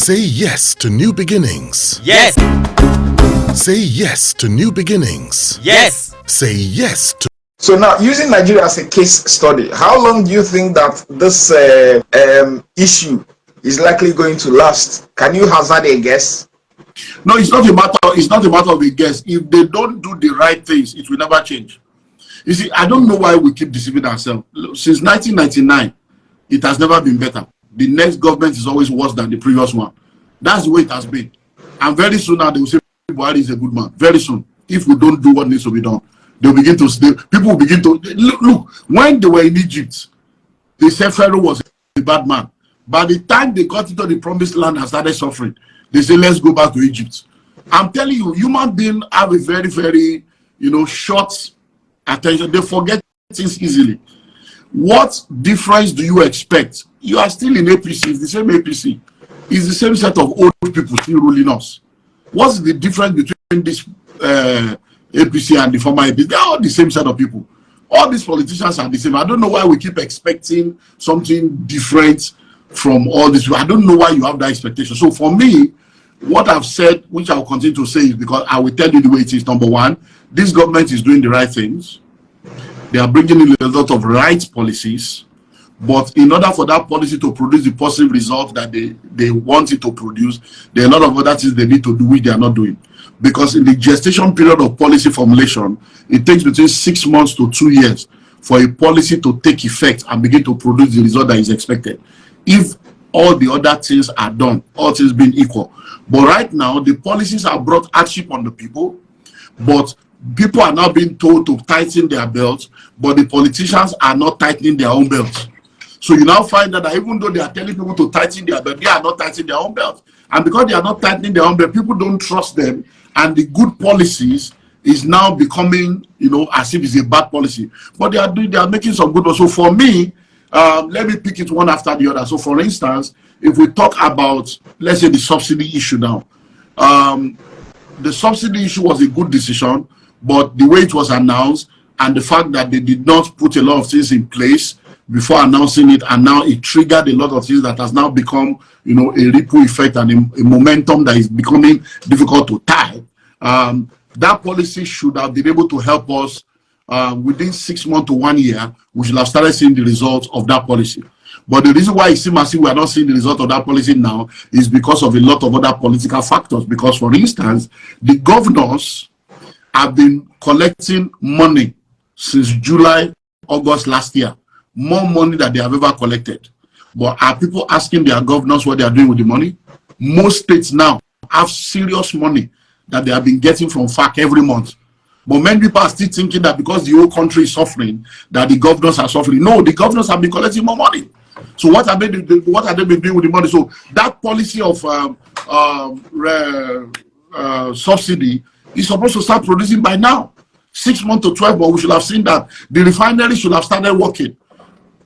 Say yes to new beginnings. Yes. Say yes to new beginnings. Yes. Say yes to. So now, using Nigeria as a case study, how long do you think that this issue is likely going to last? Can you hazard a guess? No, it's not a matter. It's not a matter of a guess. If they don't do the right things, it will never change. You see, I don't know why we keep deceiving ourselves. Since 1999, it has never been better. The next government is always worse than the previous one. That's the way it has been. And very soon now, they will say Buhari is a good man. Very soon, if we don't do what needs to be done, they'll begin to. People will begin to look. When they were in Egypt, they said Pharaoh was a bad man. By the time they got into the promised land and started suffering, they say, let's go back to Egypt. I'm telling you, human beings have a very, very, short attention. They forget things easily. What difference do you expect? You are still in APC. It's the same APC. It's the same set of old people still ruling us. What's the difference between this APC and the former APC? They're all the same set of people. All these politicians are the same. I don't know why we keep expecting something different from all this. I don't know why you have that expectation. So for me, what I've said, which I will continue to say, is because I will tell you the way it is. Number one, this government is doing the right things. They are bringing in a lot of right policies. But in order for that policy to produce the positive result that they want it to produce, there are a lot of other things they need to do which they are not doing. Because in the gestation period of policy formulation, it takes between 6 months to 2 years for a policy to take effect and begin to produce the result that is expected. If all the other things are done, all things being equal. But right now, the policies have brought hardship on the people, but people are now being told to tighten their belts, but the politicians are not tightening their own belts. So you now find that even though they are telling people to tighten their belt, they are not tightening their own belt. And because they are not tightening their own belt, people don't trust them. And the good policies is now becoming, as if it's a bad policy. But they are making some good ones. So for me, let me pick it one after the other. So for instance, if we talk about, let's say, the subsidy issue now. The subsidy issue was a good decision, but the way it was announced and the fact that they did not put a lot of things in place before announcing it, and now it triggered a lot of things that has now become, a ripple effect and a momentum that is becoming difficult to tie. That policy should have been able to help us within 6 months to 1 year. We should have started seeing the results of that policy. But the reason why it seems as if we are not seeing the result of that policy now is because of a lot of other political factors. Because, for instance, the governors have been collecting money since July, August last year. More money than they have ever collected. But are people asking their governors what they are doing with the money? Most states now have serious money that they have been getting from FAC every month. But many people are still thinking that because the whole country is suffering, that the governors are suffering. No, the governors have been collecting more money. So what have they been doing with the money? So that policy of subsidy is supposed to start producing by now. 6 months to 12 months, we should have seen that. The refinery should have started working.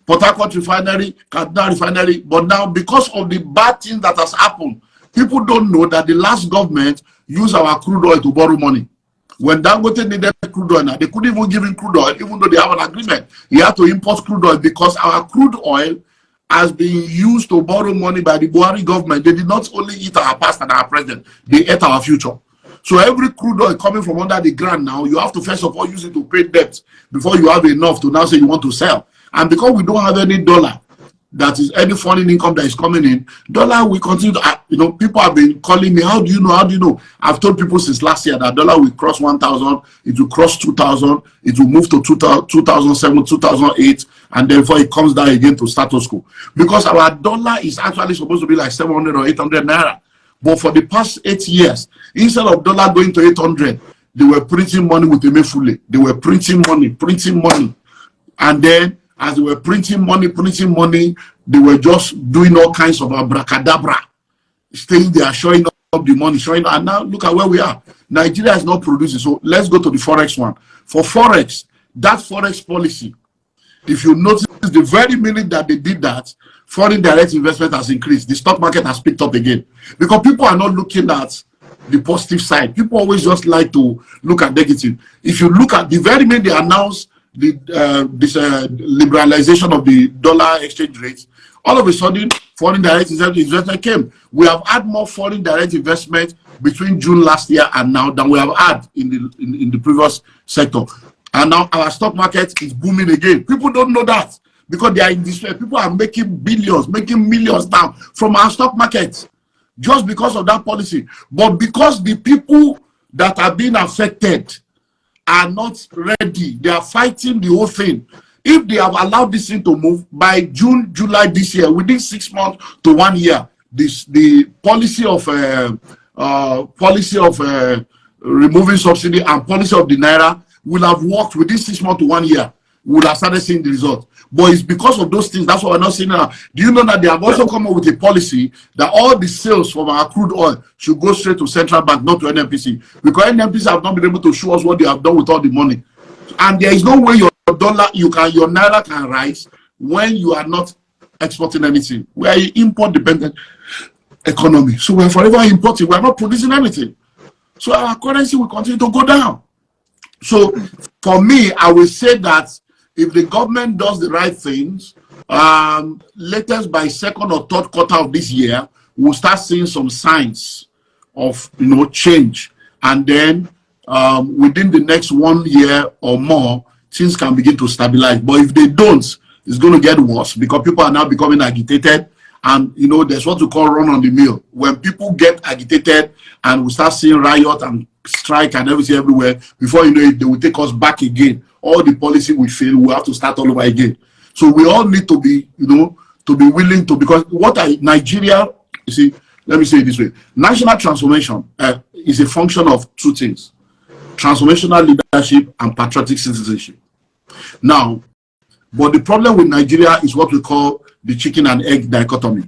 Port Harcourt refinery, Kaduna refinery, but now because of the bad thing that has happened, people don't know that the last government used our crude oil to borrow money. When Dangote needed crude oil, now they couldn't even give him crude oil, even though they have an agreement. He had to import crude oil because our crude oil has been used to borrow money by the Buhari government. They did not only eat our past and our present, they ate our future. So every crude oil coming from under the ground now, you have to first of all use it to pay debt before you have enough to now say you want to sell. And because we don't have any dollar, that is any foreign income that is coming in, dollar will continue to, people have been calling me, how do you know? I've told people since last year that dollar will cross 1,000, it will cross 2,000, it will move to 2007, 2008, and then before it comes down again to status quo. Because our dollar is actually supposed to be like 700 or 800 naira. But for the past 8 years, instead of dollar going to 800, they were printing money with Emefiele. They were printing money. And then, as they were printing money, they were just doing all kinds of abracadabra, staying there, showing up the money, and now look at where we are. Nigeria is not producing. So let's go to the Forex one. For Forex, that Forex policy, if you notice, the very minute that they did that, foreign direct investment has increased. The stock market has picked up again. Because people are not looking at the positive side. People always just like to look at negative. If you look at the very minute they announced this liberalization of the dollar exchange rate, all of a sudden foreign direct investment came. We have had more foreign direct investment between June last year and now than we have had in the previous sector. And now our stock market is booming again. People don't know that because they are in despair. People are making billions, making millions now from our stock market just because of that policy. But because the people that are being affected are not ready, they are fighting the whole thing. If they have allowed this thing to move by June, July this year, within 6 months to 1 year, the policy of removing subsidy and policy of the naira will have worked within 6 months to 1 year. We will have started seeing the result. But it's because of those things. That's what we're not seeing now. Do you know that they have also come up with a policy that all the sales from our crude oil should go straight to central bank, not to NNPC? Because NNPC have not been able to show us what they have done with all the money. And there is no way your naira can rise when you are not exporting anything. We are an import-dependent economy. So we are forever importing. We are not producing anything. So our currency will continue to go down. So for me, I will say that if the government does the right things, latest by second or third quarter of this year, we'll start seeing some signs of change. And then within the next 1 year or more, things can begin to stabilize. But if they don't, it's going to get worse because people are now becoming agitated. And there's what we call run on the mill. When people get agitated and we start seeing riot and strike and everything everywhere, before you know it, they will take us back again. All the policy will fail. We have to start all over again. So we all need to be, to be willing to, because Nigeria, you see, let me say it this way. National transformation is a function of two things: transformational leadership and patriotic citizenship. Now, but the problem with Nigeria is what we call the chicken and egg dichotomy.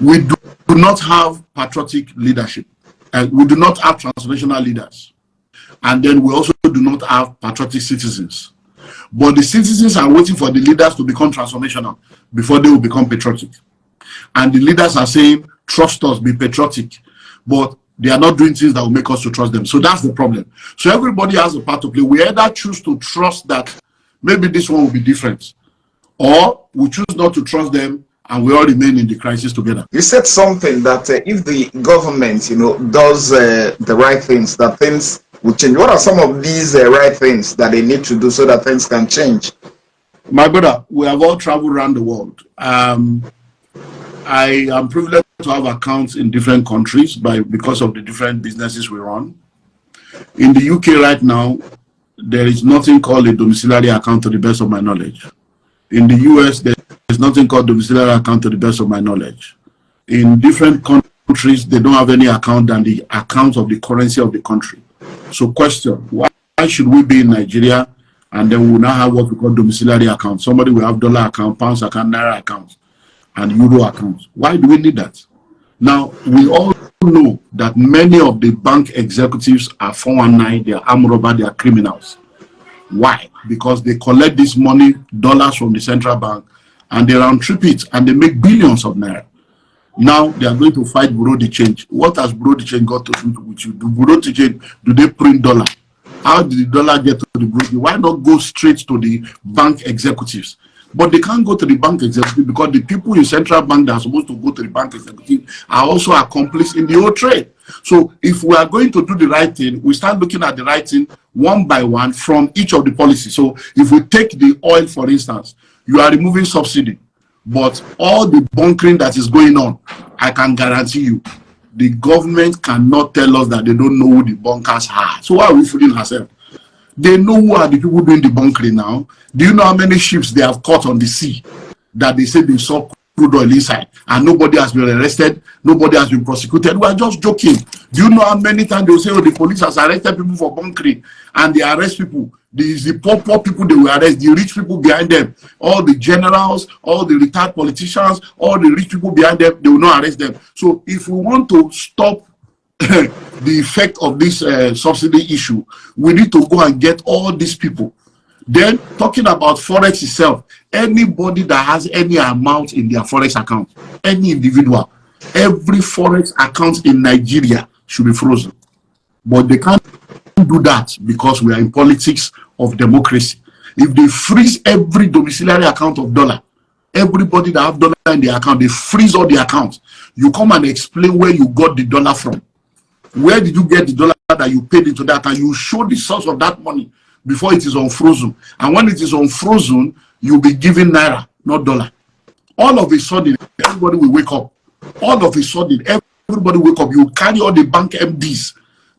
We do not have patriotic leadership. We do not have transformational leaders. And then we also do not have patriotic citizens. But the citizens are waiting for the leaders to become transformational before they will become patriotic. And the leaders are saying, trust us, be patriotic. But they are not doing things that will make us to trust them. So that's the problem. So everybody has a part to play. We either choose to trust that maybe this one will be different, or we choose not to trust them and we all remain in the crisis together. You said something that if the government, does the right things, that things will change. What are some of these right things that they need to do so that things can change? My brother, we have all traveled around the world. I am privileged to have accounts in different countries because of the different businesses we run. In the UK right now, there is nothing called a domiciliary account to the best of my knowledge. In the US, there is nothing called domiciliary account to the best of my knowledge. In different countries, they don't have any account than the account of the currency of the country. So question, why should we be in Nigeria and then we will now have what we call domiciliary account? Somebody will have dollar account, pounds account, naira account, and euro account. Why do we need that? Now, we all know that many of the bank executives are 419, they are armed robber, they are criminals. Why? Because they collect this money, dollars from the central bank, and they round trip it, and they make billions of naira. Now they are going to fight bureau de change. What has bureau de change got to do with you? Do bureau de change, do they print dollar? How did the dollar get to the bureau? Why not go straight to the bank executives? But they can't go to the bank executive because the people in central bank that are supposed to go to the bank executive are also accomplices in the whole trade. So if we are going to do the right thing, we start looking at the right thing one by one from each of the policies. So if we take the oil, for instance, you are removing subsidy, but all the bunkering that is going on, I can guarantee you, the government cannot tell us that they don't know who the bunkers are. So why are we fooling ourselves? They know who are the people doing the bunkering now. Do you know how many ships they have caught on the sea that they say they saw crude oil inside and nobody has been arrested, nobody has been prosecuted? We are just joking. Do you know how many times they will say, oh, the police has arrested people for bunkering and they arrest people? The poor people they will arrest, the rich people behind them, all the generals, all the retired politicians, all the rich people behind them, they will not arrest them. So if we want to stop the effect of this subsidy issue, we need to go and get all these people. Then talking about forex itself, anybody that has any amount in their forex account, any individual, every forex account in Nigeria should be frozen. But they can't do that because we are in politics of democracy. If they freeze every domiciliary account of dollar, everybody that have dollar in their account, they freeze all the accounts. You come and explain where you got the dollar from. Where did you get the dollar that you paid into that? And you show the source of that money before it is unfrozen. And when it is unfrozen, you'll be giving naira, not dollar. All of a sudden, everybody will wake up. All of a sudden, everybody wake up. You carry all the bank MDs.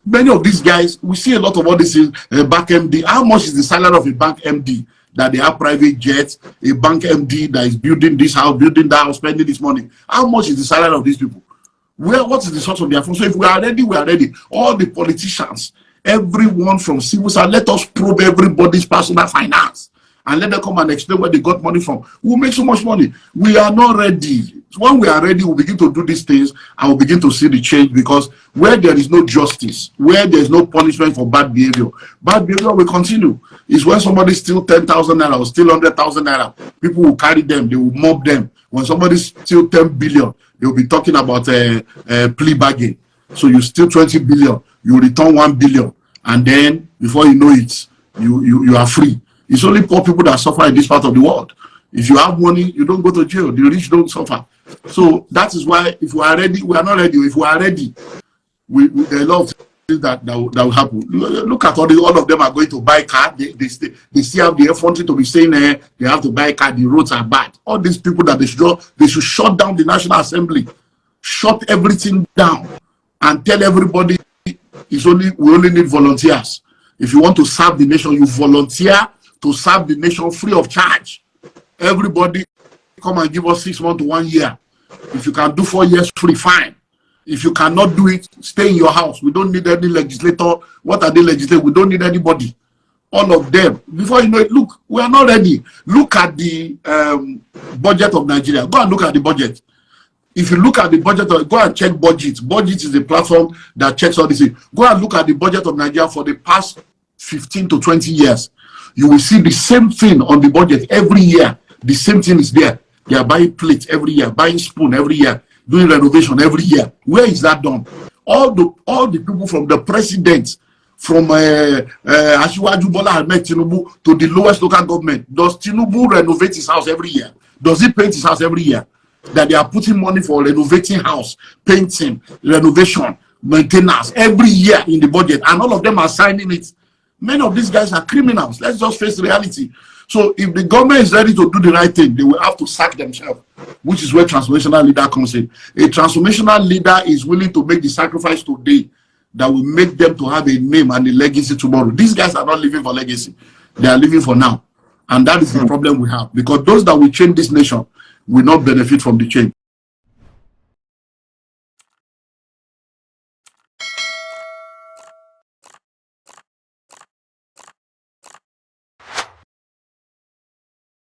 Many of these guys, we see a lot of all these bank MD. How much is the salary of a bank MD? That they have private jets, a bank MD that is building this house, building that house, spending this money. How much is the salary of these people? What is the source of their funds? So if we are ready, we are ready. All the politicians, everyone from civil side, let us probe everybody's personal finance and let them come and explain where they got money from. We'll make so much money. We are not ready. So when we are ready, we'll begin to do these things and we'll begin to see the change, because where there is no justice, where there is no punishment for bad behavior will continue. It's when somebody steals 10,000 naira or steal 100,000 naira, people will carry them, they will mob them. When somebody steals 10 billion, they will be talking about a plea bargain. So you steal 20 billion, you return 1 billion, and then before you know it, you are free. It's only poor people that suffer in this part of the world. If you have money, you don't go to jail. The rich don't suffer. So that is why, if we are ready, we are not ready. If we are ready, there are a lot of things that will happen. Look at all of them are going to buy car. They still have the effrontery to be saying they have to buy car. The roads are bad. All these people that they should shut down the National Assembly, shut everything down, and tell everybody we only need volunteers. If you want to serve the nation, you volunteer to serve the nation free of charge. Everybody come and give us 6 months to 1 year. If you can do 4 years free, fine. If you cannot do it, stay in your house. We don't need any legislator. What are they legislating? We don't need anybody. All of them. Before you know it, look, we are not ready. Look at the budget of Nigeria. Go and look at the budget. If you look at the budget, go and check Budget. Budget is the platform that checks all this. Go and look at the budget of Nigeria for the past 15 to 20 years. You will see the same thing on the budget every year. The same thing is there. They are buying plates every year, buying spoon every year, doing renovation every year. Where is that done? All the people from the president, from Asiwaju Bola Ahmed Tinubu to the lowest local government, does Tinubu renovate his house every year? Does he paint his house every year? That they are putting money for renovating house, painting, renovation, maintenance every year in the budget, and all of them are signing it. Many of these guys are criminals. Let's just face reality. So if the government is ready to do the right thing, they will have to sack themselves, which is where transformational leader comes in. A transformational leader is willing to make the sacrifice today that will make them to have a name and a legacy tomorrow. These guys are not living for legacy. They are living for now. And that is the problem we have. Because those that will change this nation will not benefit from the change.